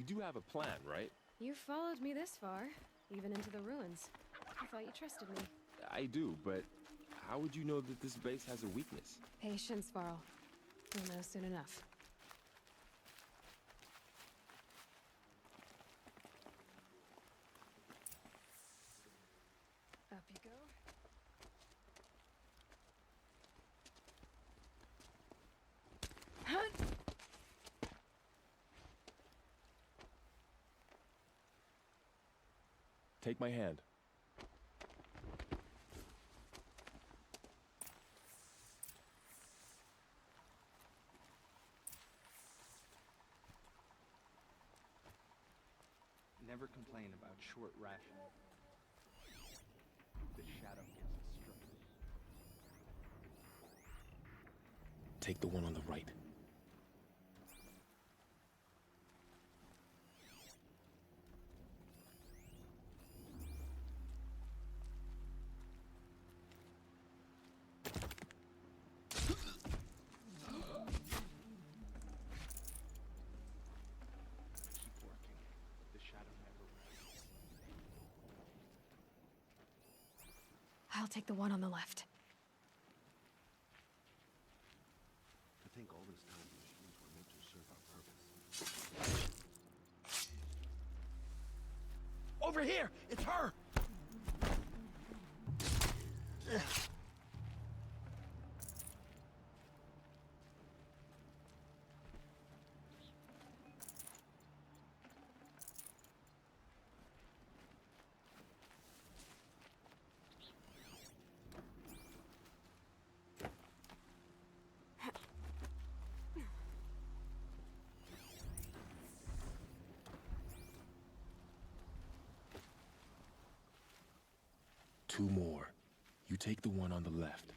do have a plan, right? You followed me this far, even into the ruins. I thought you trusted me. I do, but how would you know that this base has a weakness? Patience, Varl. You'll know soon enough. Up you go. Take my hand. Never complain about short rations. The shadow gives us strength. Take the one on the right. I'll take the one on the left. To think all this time the machines were meant to serve our purpose. Over here! It's her! Two more. You take the one on the left.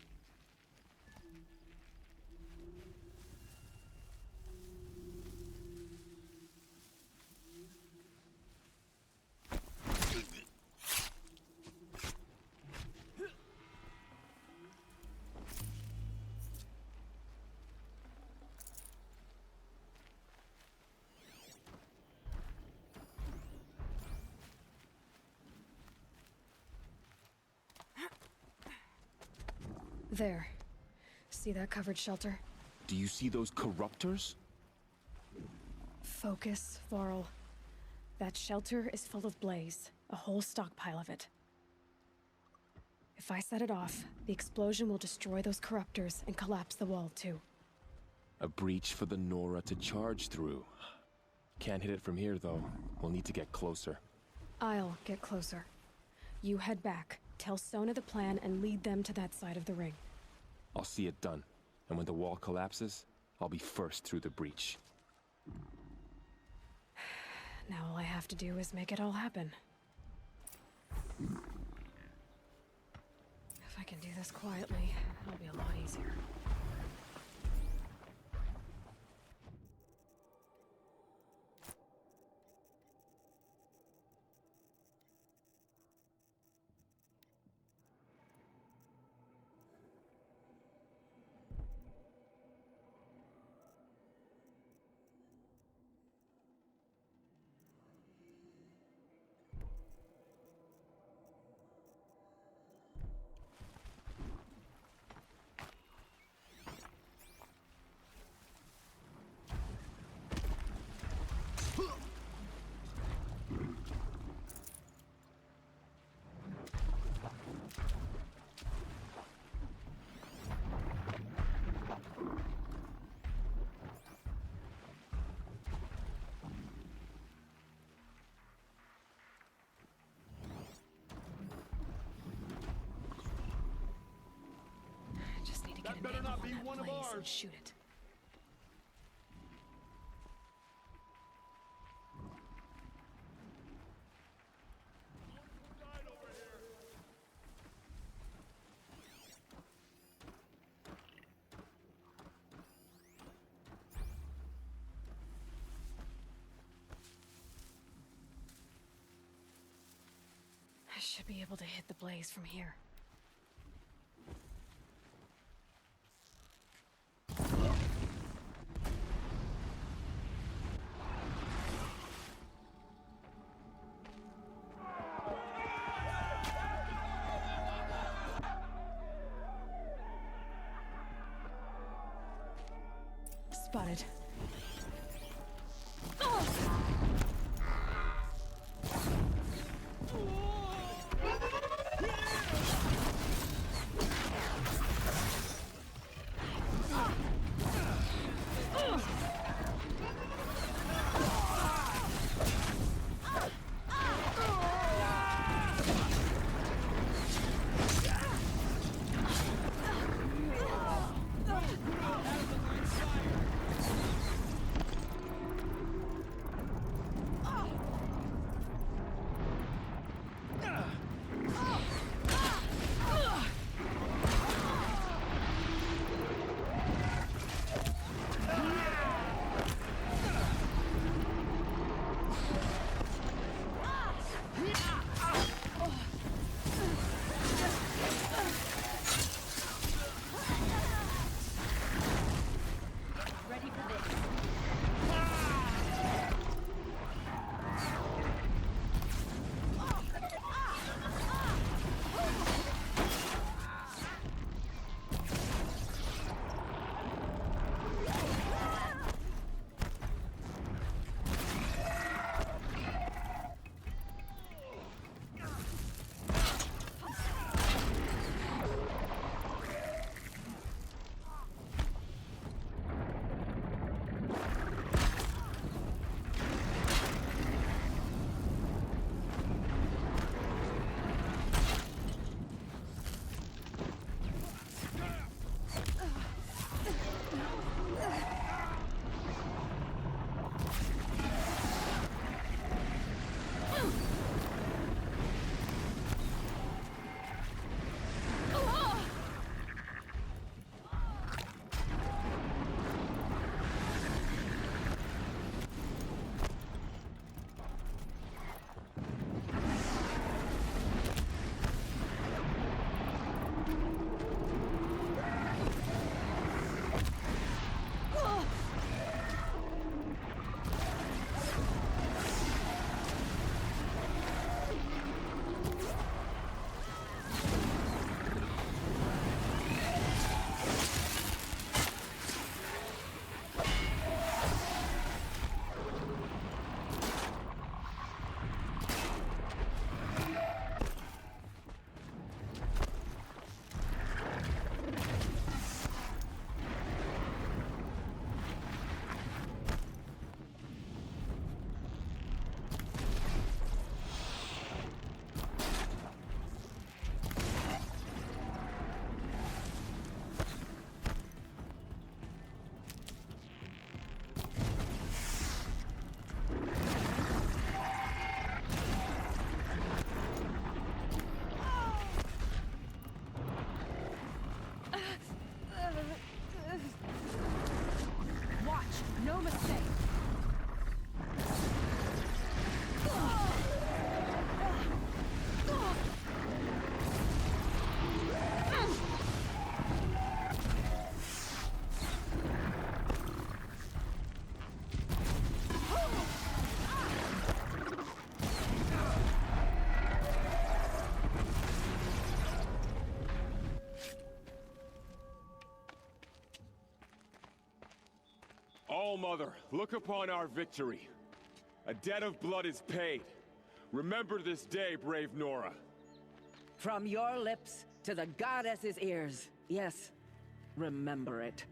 There. See that covered shelter? Do you see those corruptors? Focus, Varl. That shelter is full of blaze, a whole stockpile of it. If I set it off, the explosion will destroy those corruptors and collapse the wall too. A breach for the Nora to charge through. Can't hit it from here, though. We'll need to get closer. I'll get closer. You head back, tell Sona the plan, and lead them to that side of the ring. I'll see it done. And when the wall collapses, I'll be first through the breach. Now all I have to do is make it all happen. If I can do this quietly, it'll be a lot easier. That better not be one of ours. Shoot it. I should be able to hit the blaze from here. Spotted. All-Mother, look upon our victory. A debt of blood is paid. Remember this day, brave Nora. From your lips to the goddess's ears. Yes, remember it.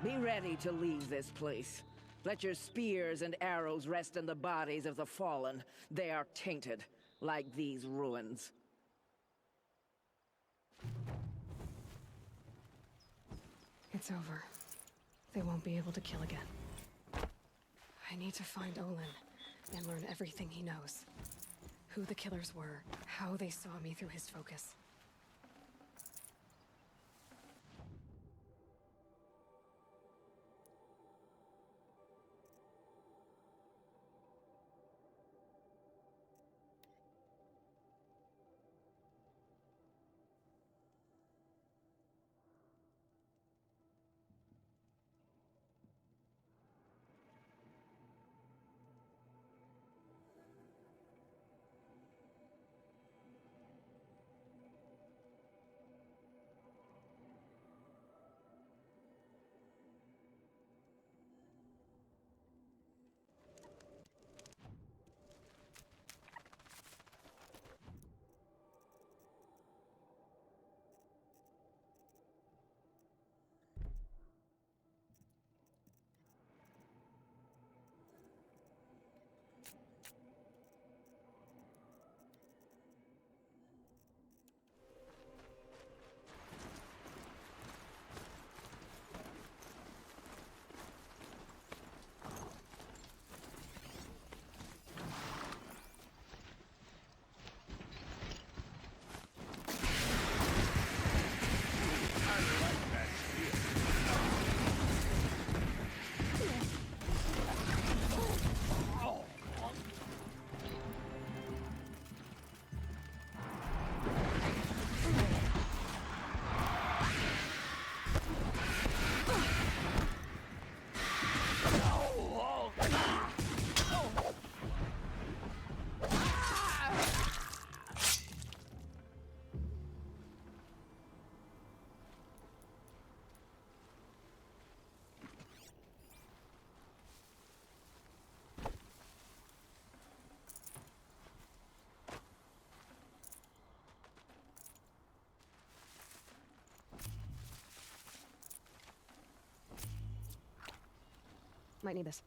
Be ready to leave this place. Let your spears and arrows rest in the bodies of the fallen. They are tainted, like these ruins. It's over. They won't be able to kill again. I need to find Olin and learn everything he knows. Who the killers were, how they saw me through his focus. Might need this.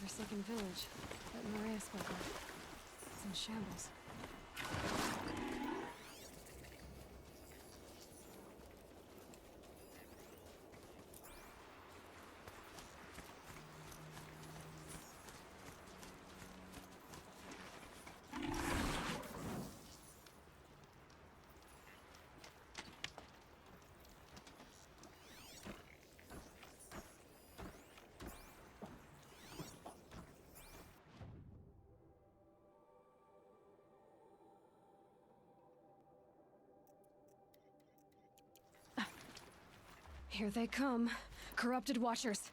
Forsaken village that Maria spoke of. It's in shambles. Here they come. Corrupted Watchers.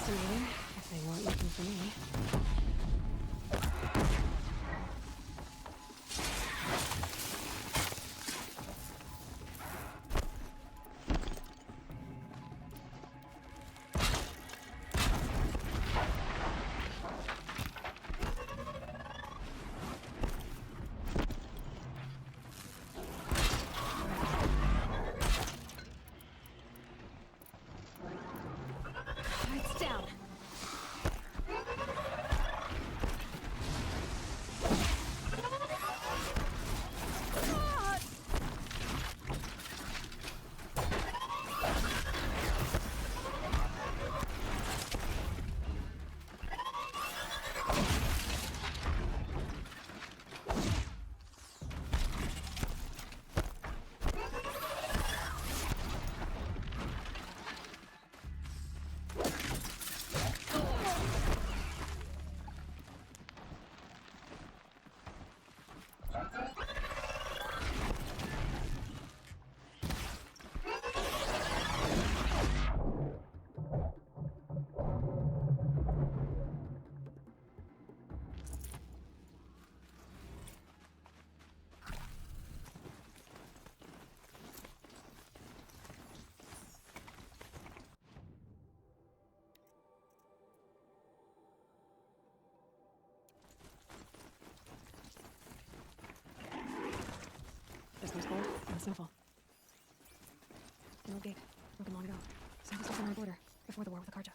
Fascinating, if they weren't looking for me. It's down. This one's cold and snowfall. The old gate, broken long ago. So this was on our border, before the war with the Karja.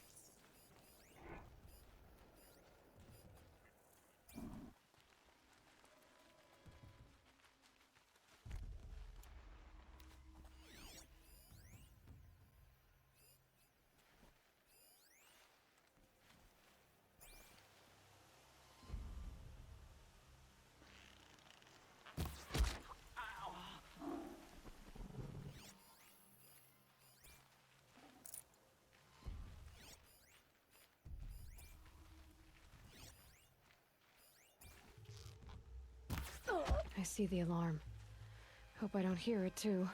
I see the alarm. Hope I don't hear it, too.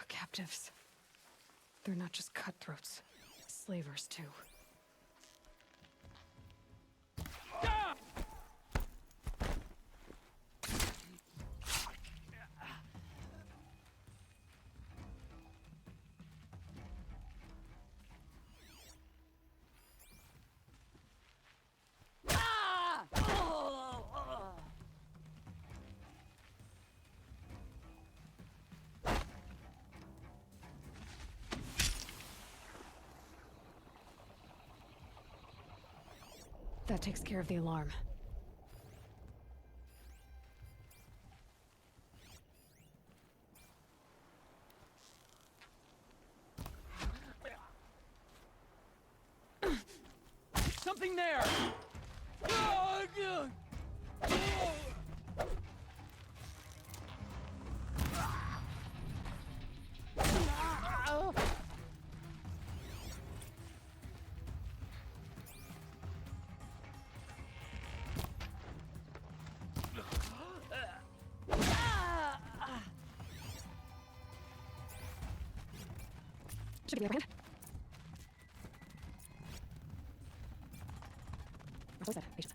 Captives. They're not just cutthroats. Slavers, too. That takes care of the alarm. nothing there! Should be the upper hand. Or so said. Patience.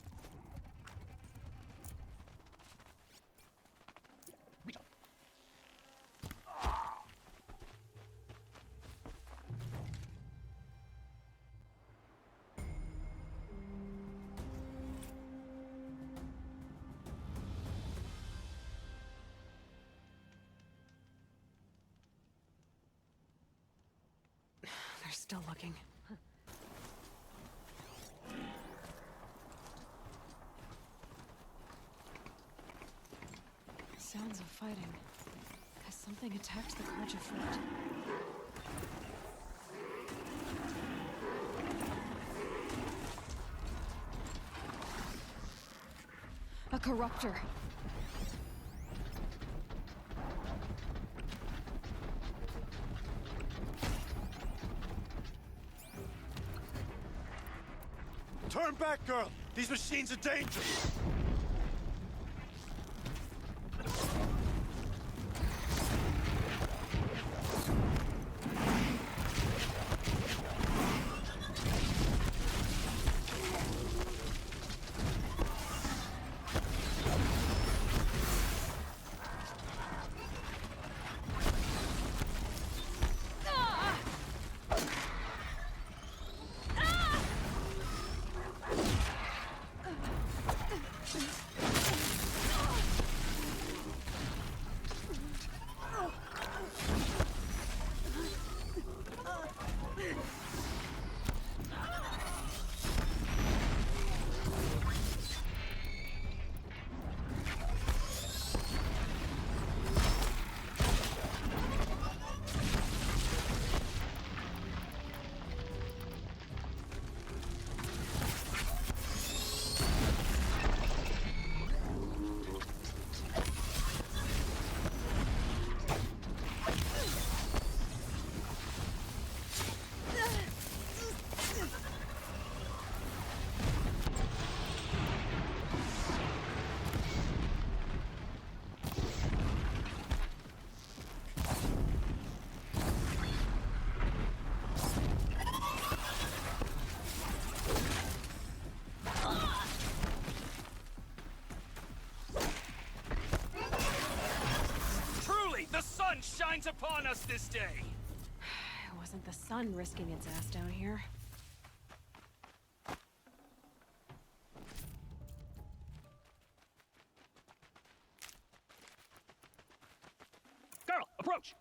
They're still looking. Sounds of fighting. Has something attacked the Karja fort? A corruptor. Turn back, girl! These machines are dangerous! Shines upon us this day. It wasn't the sun risking its ass down here. Girl, approach!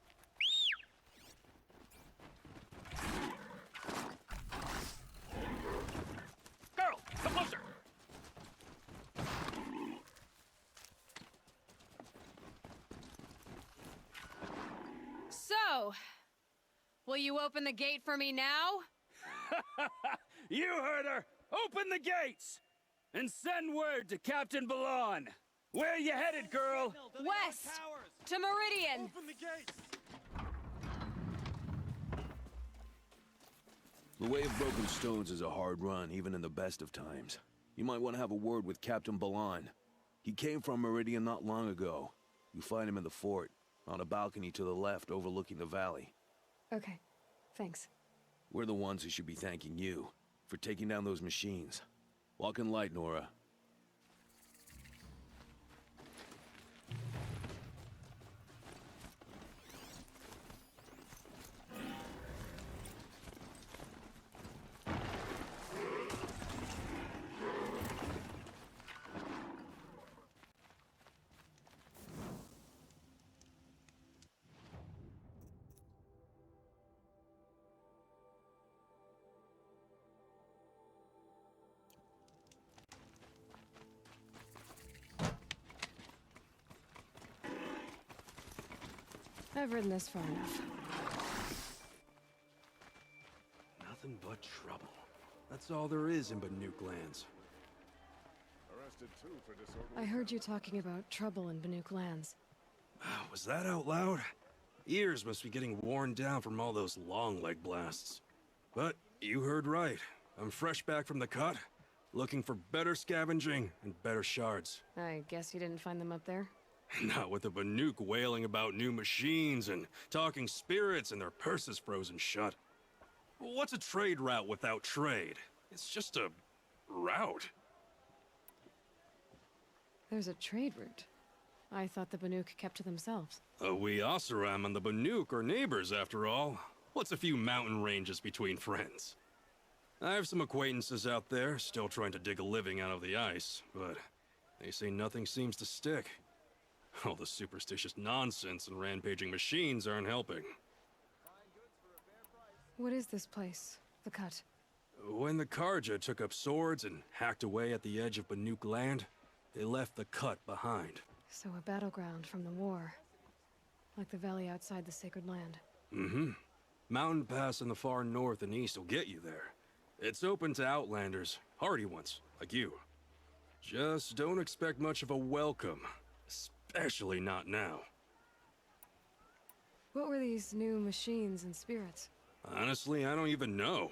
Girl, come closer! So, will you open the gate for me now? You heard her! Open the gates! And send word to Captain Balan. Where you headed, girl? West! To Meridian! Open the gates! The way of broken stones is a hard run, even in the best of times. You might want to have a word with Captain Balan. He came from Meridian not long ago. You find him in the fort, on a balcony to the left overlooking the valley. Okay, thanks. We're the ones who should be thanking you for taking down those machines. Walk in light, Nora. I've ridden this far enough. Nothing but trouble. That's all there is in Banuk lands. Arrested too for disorderly. I heard you talking about trouble in Banuk lands. Was that out loud? Ears must be getting worn down from all those long leg blasts. But you heard right. I'm fresh back from the cut, looking for better scavenging and better shards. I guess you didn't find them up there? Not with the Banuk wailing about new machines and talking spirits and their purses frozen shut. What's a trade route without trade? It's just a route. There's a trade route. I thought the Banuk kept to themselves. We Oseram and the Banuk are neighbors, after all. What's a few mountain ranges between friends? I have some acquaintances out there, still trying to dig a living out of the ice, but they say nothing seems to stick. All the superstitious nonsense and rampaging machines aren't helping. What is this place? The Cut? When the Karja took up swords and hacked away at the edge of Banuk land, they left the Cut behind. So a battleground from the war. Like the valley outside the Sacred Land. Mm-hmm. Mountain Pass in the far north and east will get you there. It's open to outlanders, hardy ones, like you. Just don't expect much of a welcome. Especially not now. What were these new machines and spirits? Honestly, I don't even know.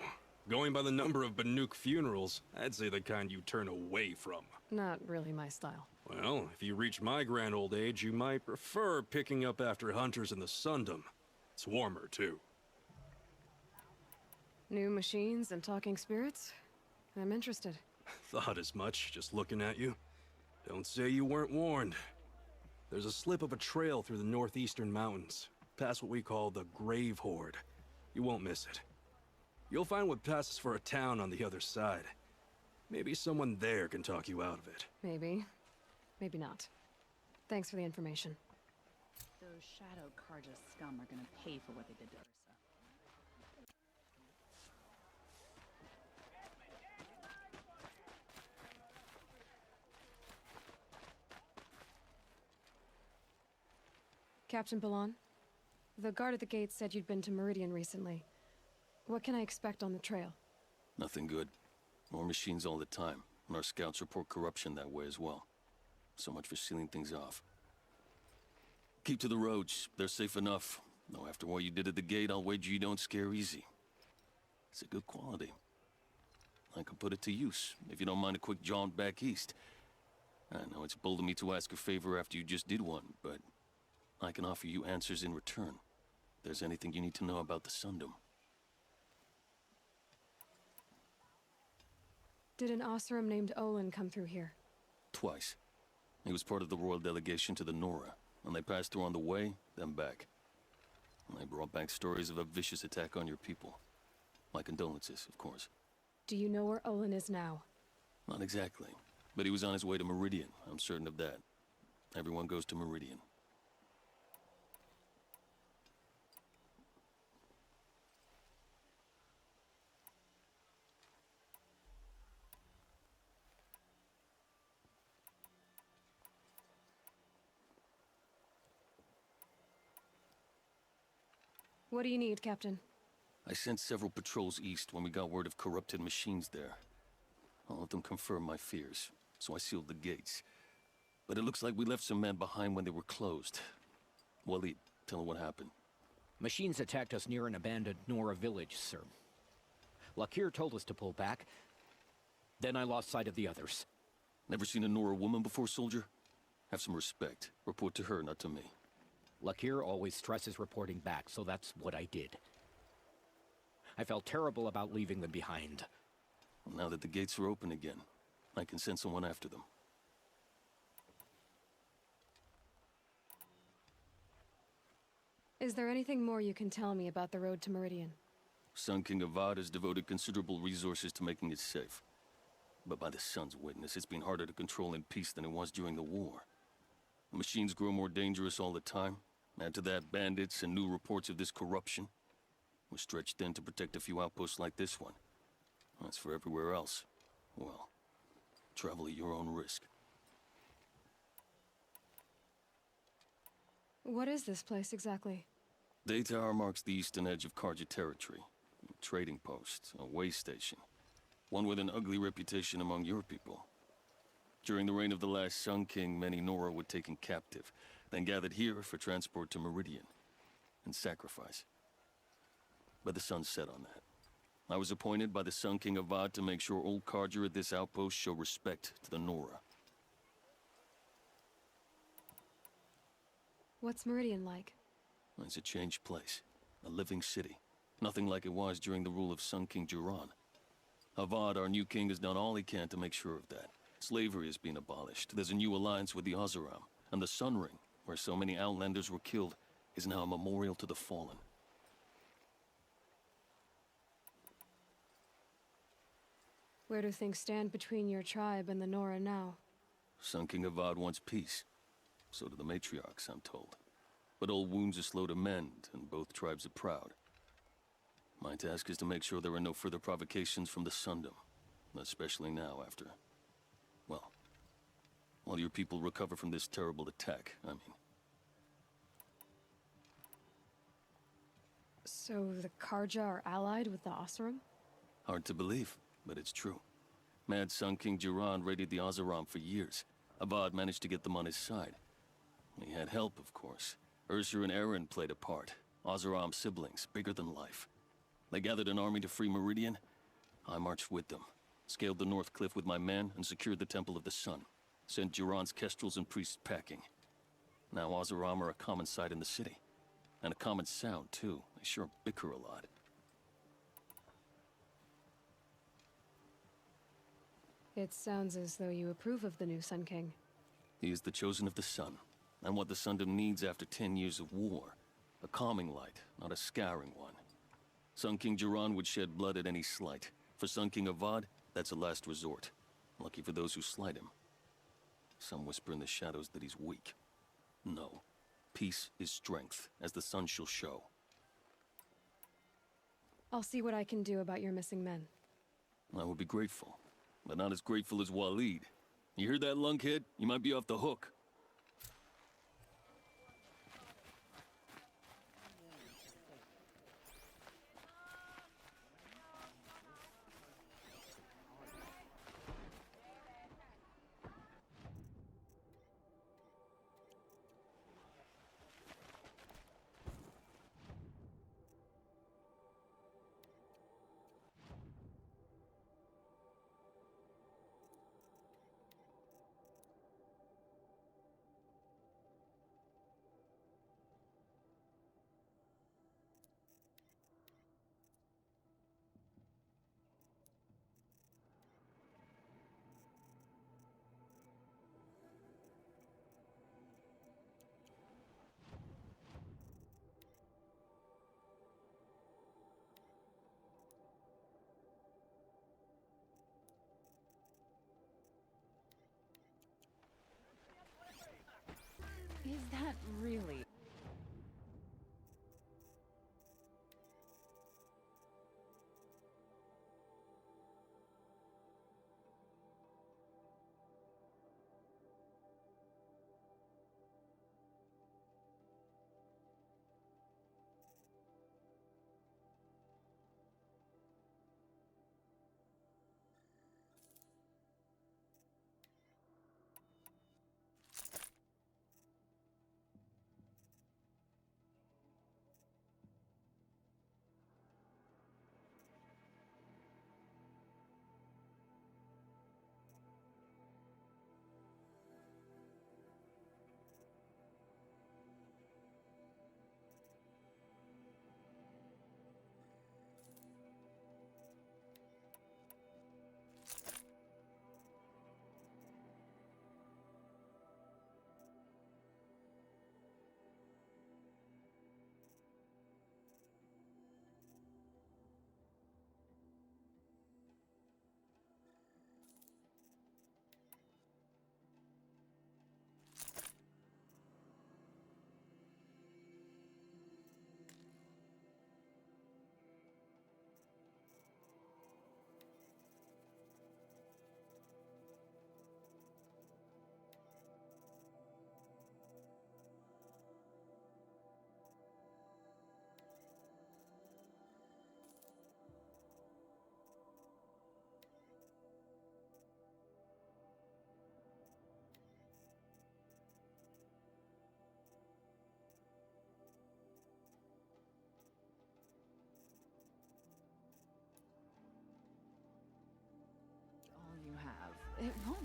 Going by the number of Banuk funerals, I'd say the kind you turn away from. Not really my style. Well, if you reach my grand old age, you might prefer picking up after hunters in the Sundom. It's warmer, too. New machines and talking spirits? I'm interested. Thought as much, just looking at you. Don't say you weren't warned. There's a slip of a trail through the northeastern mountains, past what we call the Grave Horde. You won't miss it. You'll find what passes for a town on the other side. Maybe someone there can talk you out of it. Maybe. Maybe not. Thanks for the information. Those Shadow Karja scum are gonna pay for what they did to Ursa. Captain Balan, the guard at the gate said you'd been to Meridian recently. What can I expect on the trail? Nothing good. More machines all the time, and our scouts report corruption that way as well. So much for sealing things off. Keep to the roads. They're safe enough. Though after what you did at the gate, I'll wager you don't scare easy. It's a good quality. I can put it to use, if you don't mind a quick jaunt back east. I know it's bold of me to ask a favor after you just did one, but I can offer you answers in return. If there's anything you need to know about the Sundom. Did an Oseram named Olin come through here? Twice. He was part of the royal delegation to the Nora, and they passed through on the way, then back. And they brought back stories of a vicious attack on your people. My condolences, of course. Do you know where Olin is now? Not exactly, but he was on his way to Meridian, I'm certain of that. Everyone goes to Meridian. What do you need, Captain? I sent several patrols east when we got word of corrupted machines there. All of them confirmed my fears, so I sealed the gates. But it looks like we left some men behind when they were closed. Waleed, tell them what happened. Machines attacked us near an abandoned Nora village, sir. Lakir told us to pull back. Then I lost sight of the others. Never seen a Nora woman before, soldier? Have some respect. Report to her, not to me. Lakir always stresses reporting back, so that's what I did. I felt terrible about leaving them behind. Well, now that the gates are open again, I can send someone after them. Is there anything more you can tell me about the road to Meridian? Sun King Avad has devoted considerable resources to making it safe. But by the Sun's witness, it's been harder to control in peace than it was during the war. The machines grow more dangerous all the time. Add to that bandits and new reports of this corruption. We're stretched thin to protect a few outposts like this one. As for everywhere else, well, travel at your own risk. What is this place exactly? Day Tower marks the eastern edge of Karja territory. A trading post, a way station. one with an ugly reputation among your people. During the reign of the last Sun King, many Nora were taken captive, then gathered here for transport to Meridian, and sacrifice. But the sun set on that. I was appointed by the Sun King Avad to make sure old Carja at this outpost show respect to the Nora. What's Meridian like? It's a changed place. A living city. Nothing like it was during the rule of Sun King Jiran. Avad, our new king, has done all he can to make sure of that. Slavery has been abolished. There's a new alliance with the Oseram. And the Sun Ring, where so many Outlanders were killed, is now a memorial to the fallen. Where do things stand between your tribe and the Nora now? Sun King Avad wants peace. So do the matriarchs, I'm told. But old wounds are slow to mend, and both tribes are proud. My task is to make sure there are no further provocations from the Sundom. Especially now after... well, while your people recover from this terrible attack, I mean. So the Carja are allied with the Oseram? Hard to believe, but it's true. Mad Sun King Jiran raided the Oseram for years. Avad managed to get them on his side. He had help, of course. Ursur and Eren played a part. Oseram siblings, bigger than life. They gathered an army to free Meridian. I marched with them. Scaled the North Cliff with my men and secured the Temple of the Sun. Sent Jiran's kestrels and priests packing. Now Oseram are a common sight in the city. And a common sound, too. They sure bicker a lot. It sounds as though you approve of the new Sun King. He is the chosen of the Sun. And what the Sundom needs after 10 years of war. A calming light, not a scouring one. Sun King Jiran would shed blood at any slight. For Sun King Avad, that's a last resort. Lucky for those who slight him. Some whisper in the shadows that he's weak. No. Peace is strength, as the sun shall show. I'll see what I can do about your missing men. I would be grateful. But not as grateful as Waleed. You heard that, lunkhead? You might be off the hook. Is that really...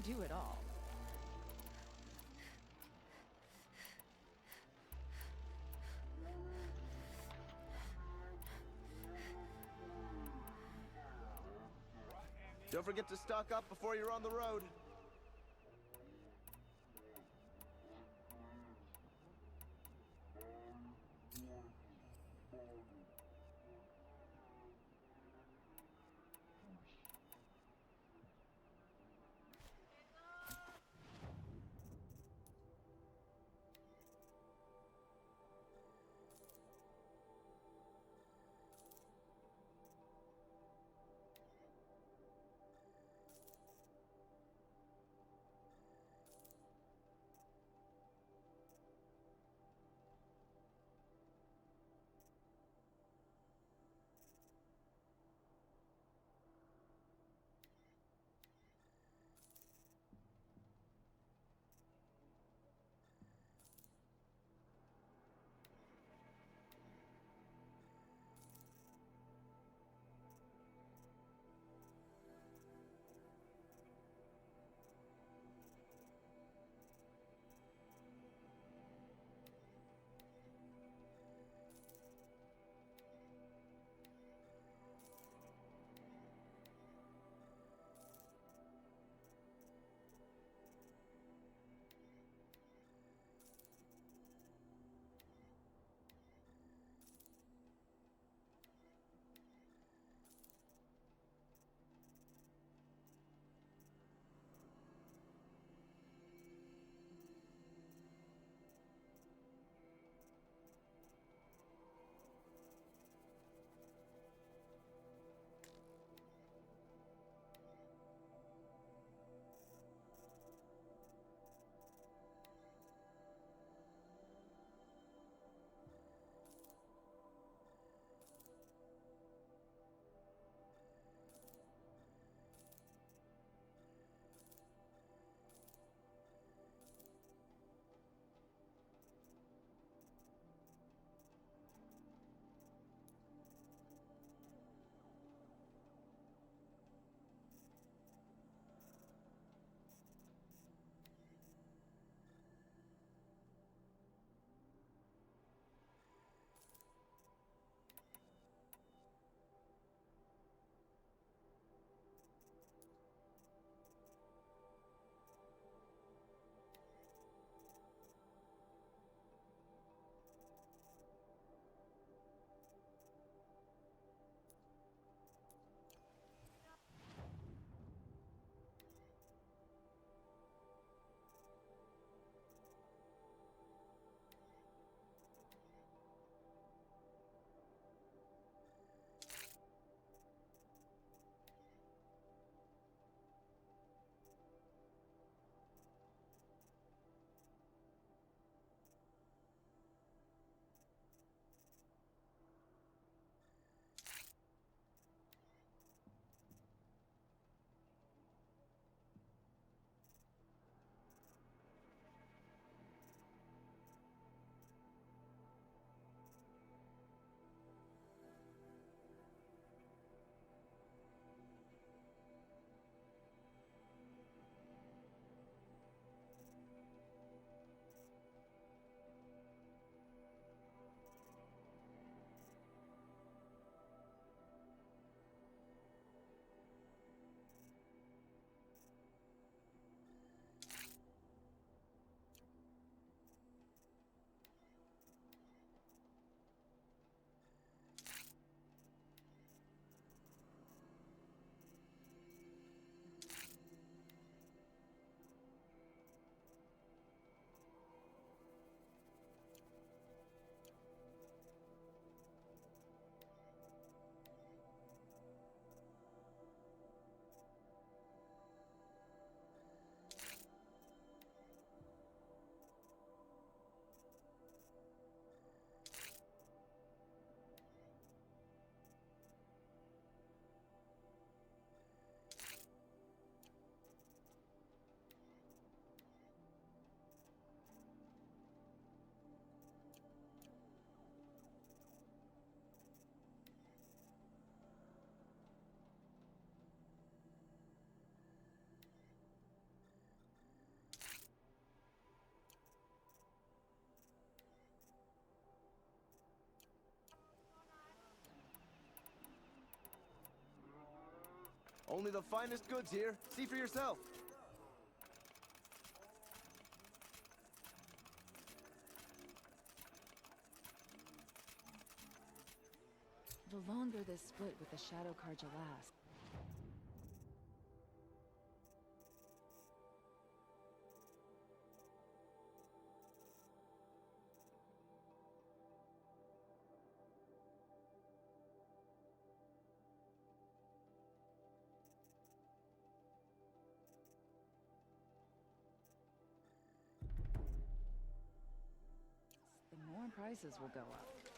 do it all. Don't forget to stock up before you're on the road. Only the finest goods here. See for yourself. The longer this split with the Shadow Carja lasts, the more prices will go up.